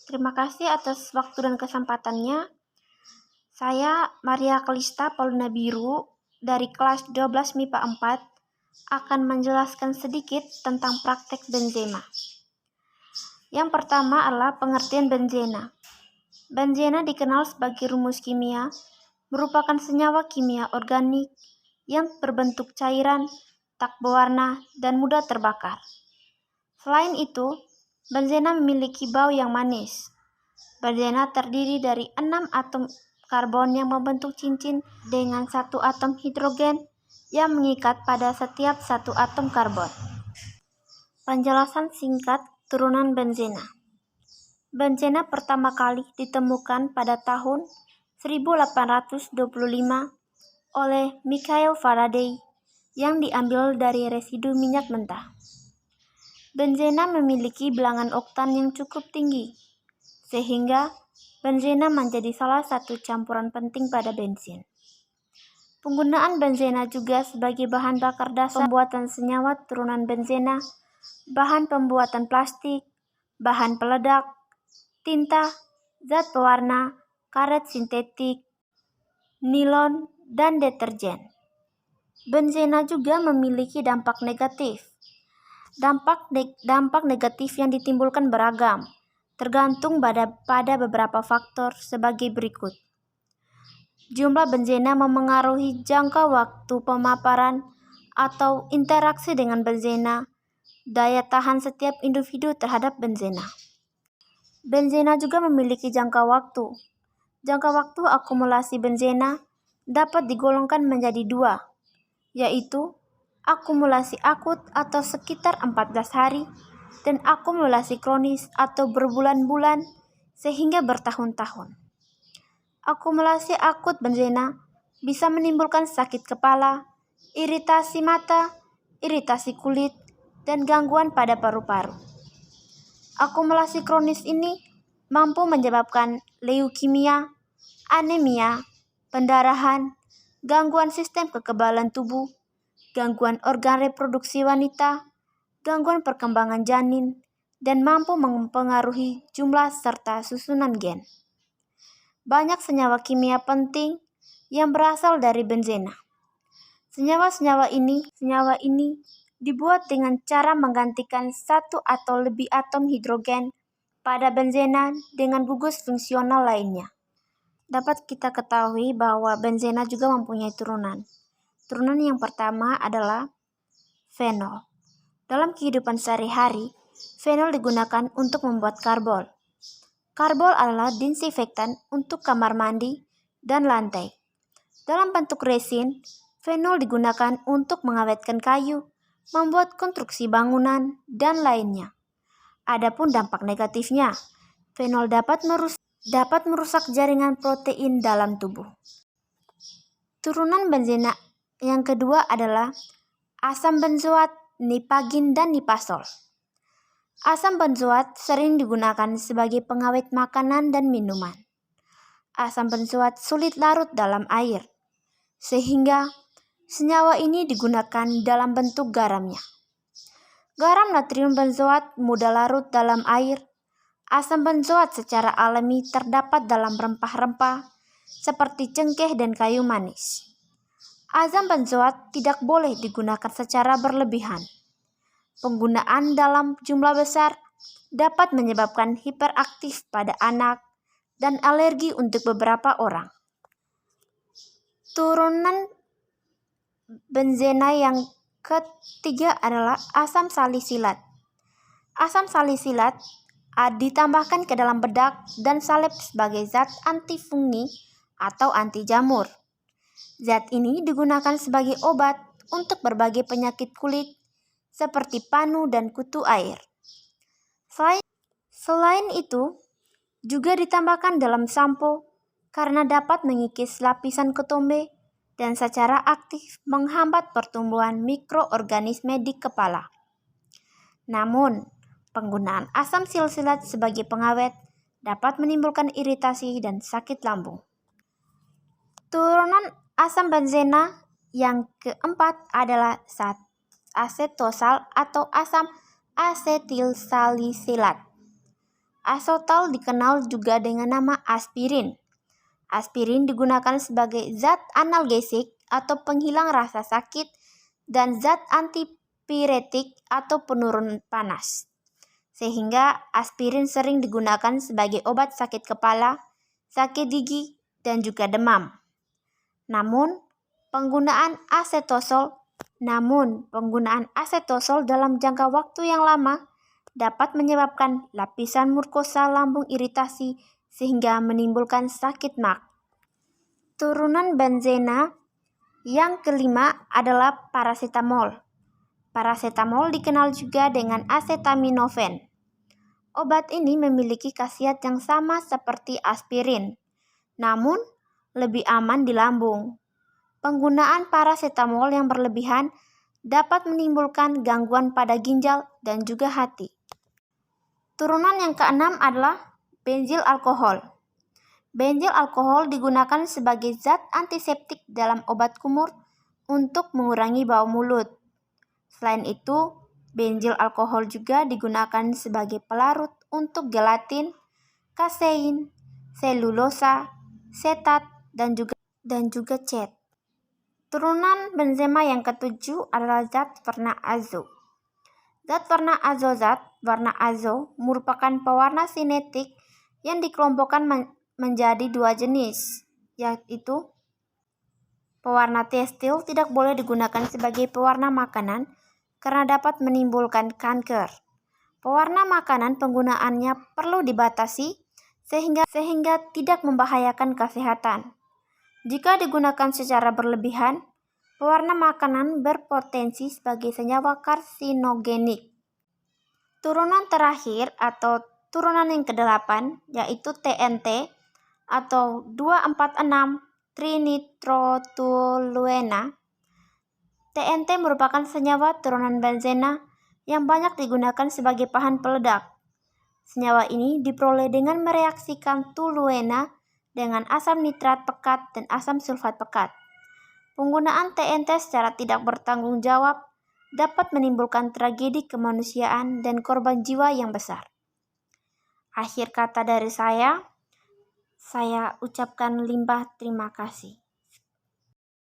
Terima kasih atas waktu dan kesempatannya. Saya Maria Kalista Paulina Biru dari kelas 12 MIPA 4 akan menjelaskan sedikit tentang praktek benzema. Yang pertama adalah pengertian benzena. Benzena dikenal sebagai rumus kimia, merupakan senyawa kimia organik yang berbentuk cairan, tak berwarna, dan mudah terbakar. Selain itu, benzena memiliki bau yang manis. Benzena terdiri dari 6 atom karbon yang membentuk cincin dengan 1 atom hidrogen yang mengikat pada setiap 1 atom karbon. Penjelasan singkat turunan benzena. Benzena pertama kali ditemukan pada tahun 1825 oleh Michael Faraday yang diambil dari residu minyak mentah. Benzena memiliki bilangan oktan yang cukup tinggi, sehingga benzena menjadi salah satu campuran penting pada bensin. Penggunaan benzena juga sebagai bahan bakar dasar pembuatan senyawa turunan benzena, bahan pembuatan plastik, bahan peledak, tinta, zat pewarna, karet sintetik, nilon, dan deterjen. Benzena juga memiliki dampak negatif. Dampak negatif yang ditimbulkan beragam, tergantung pada beberapa faktor sebagai berikut. Jumlah benzena memengaruhi jangka waktu pemaparan atau interaksi dengan benzena, daya tahan setiap individu terhadap benzena. Benzena juga memiliki jangka waktu. Jangka waktu akumulasi benzena dapat digolongkan menjadi 2, yaitu akumulasi akut atau sekitar 14 hari dan akumulasi kronis atau berbulan-bulan sehingga bertahun-tahun. Akumulasi akut benzena bisa menimbulkan sakit kepala, iritasi mata, iritasi kulit, dan gangguan pada paru-paru. Akumulasi kronis ini mampu menyebabkan leukemia, anemia, pendarahan, gangguan sistem kekebalan tubuh, gangguan organ reproduksi wanita, gangguan perkembangan janin, dan mampu mempengaruhi jumlah serta susunan gen. Banyak senyawa kimia penting yang berasal dari benzena. Senyawa ini dibuat dengan cara menggantikan 1 atau lebih atom hidrogen pada benzena dengan gugus fungsional lainnya. Dapat kita ketahui bahwa benzena juga mempunyai turunan. Turunan yang pertama adalah fenol. Dalam kehidupan sehari-hari, fenol digunakan untuk membuat karbol. Karbol adalah disinfektan untuk kamar mandi dan lantai. Dalam bentuk resin, fenol digunakan untuk mengawetkan kayu, membuat konstruksi bangunan, dan lainnya. Adapun dampak negatifnya, fenol dapat merusak jaringan protein dalam tubuh. Turunan benzena yang kedua adalah asam benzoat, nipagin, dan nipasol. Asam benzoat sering digunakan sebagai pengawet makanan dan minuman. Asam benzoat sulit larut dalam air, sehingga senyawa ini digunakan dalam bentuk garamnya. Garam natrium benzoat mudah larut dalam air. Asam benzoat secara alami terdapat dalam rempah-rempah seperti cengkeh dan kayu manis. Asam benzoat tidak boleh digunakan secara berlebihan. Penggunaan dalam jumlah besar dapat menyebabkan hiperaktif pada anak dan alergi untuk beberapa orang. Turunan benzena yang ketiga adalah asam salisilat. Asam salisilat ditambahkan ke dalam bedak dan salep sebagai zat antifungi atau anti jamur. Zat ini digunakan sebagai obat untuk berbagai penyakit kulit seperti panu dan kutu air. Selain itu, juga ditambahkan dalam sampo karena dapat mengikis lapisan ketombe dan secara aktif menghambat pertumbuhan mikroorganisme di kepala. Namun, penggunaan asam salisilat sebagai pengawet dapat menimbulkan iritasi dan sakit lambung. Turunan asam benzena yang keempat adalah asetosal atau asam asetilsalisilat. Asotal dikenal juga dengan nama aspirin. Aspirin digunakan sebagai zat analgesik atau penghilang rasa sakit dan zat antipiretik atau penurun panas. Sehingga aspirin sering digunakan sebagai obat sakit kepala, sakit gigi, dan juga demam. Namun, penggunaan asetosol dalam jangka waktu yang lama dapat menyebabkan lapisan mukosa lambung iritasi sehingga menimbulkan sakit MAC. Turunan benzena yang kelima adalah parasetamol. Parasetamol dikenal juga dengan acetaminophen. Obat ini memiliki khasiat yang sama seperti aspirin, namun lebih aman di lambung. Penggunaan parasetamol yang berlebihan dapat menimbulkan gangguan pada ginjal dan juga hati. Turunan yang keenam adalah benzyl alkohol. Benzyl alkohol digunakan sebagai zat antiseptik dalam obat kumur untuk mengurangi bau mulut. Selain itu, benzyl alkohol juga digunakan sebagai pelarut untuk gelatin, kasein, selulosa, setat, dan juga cat. Turunan benzema yang ketujuh adalah zat warna azo. Zat warna azozat, warna azo, merupakan pewarna sinetik yang dikelompokkan menjadi dua jenis, yaitu pewarna tekstil tidak boleh digunakan sebagai pewarna makanan karena dapat menimbulkan kanker. Pewarna makanan penggunaannya perlu dibatasi sehingga tidak membahayakan kesehatan. Jika digunakan secara berlebihan, pewarna makanan berpotensi sebagai senyawa karsinogenik. Turunan terakhir atau turunan yang ke-8 yaitu TNT atau 2,4,6 trinitrotoluena. TNT merupakan senyawa turunan benzena yang banyak digunakan sebagai bahan peledak. Senyawa ini diperoleh dengan mereaksikan toluena dengan asam nitrat pekat dan asam sulfat pekat. Penggunaan TNT secara tidak bertanggung jawab dapat menimbulkan tragedi kemanusiaan dan korban jiwa yang besar. Akhir kata dari saya ucapkan limpah terima kasih.